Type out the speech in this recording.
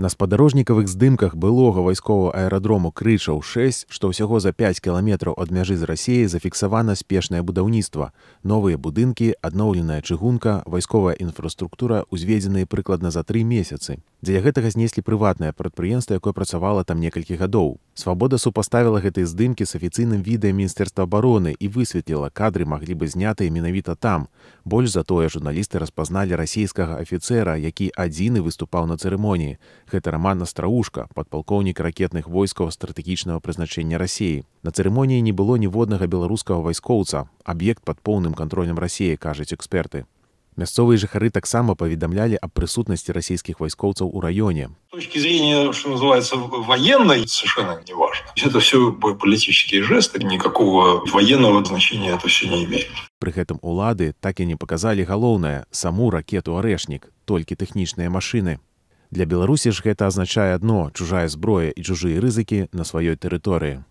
На спадарожнікавых здымках былога вайсковага аэрадрому Крычаў-6, што ўсяго за 5 кіламетраў ад мяжы з Расіяй, зафіксавана спешнае будаўніцтва. Новыя будынкі, адноўленая чыгунка, вайсковая інфраструктура узведзеныя прыкладна за 3 месяцы. Дзеля гэтага знеслі прыватнае прадпрыемства, якое працавала там некалькі гадоў. Свабода супаставіла гэтыя здымкі з афіцыйным відэа Міністэрства абароны і высветліла, кадры маглі быць знятыя менавіта там. Больш за тое, журналісты распазналі расійскага афіцэра, які адзіны выступаў на цырымоніі. Гэта Роман Астраушка, падпалкоўнік ракетных войскаў стратэгічнага прызначэння Расіі. На цырымоніі не было ніводнага беларускага вайскоўца. Аб'ект пад поўным кантролем Расіі, кажуць эксперты. Мясцовыя жыхары таксама паведамлялі аб прысутнасці расійскіх вайскоўцаў у раёне. С точки зрения, что называется, военной, совершенно не важно. Это все политические жесты, никакого военного значения это все не имеет. Пры гэтым улады так і не паказалі галоўнае – саму ракету «Арэшнік», толькі тэхнічныя машыны. Для Беларусі ж гэта азначае адно – чужая зброя і чужыя рызыкі на сваёй тэрыторыі.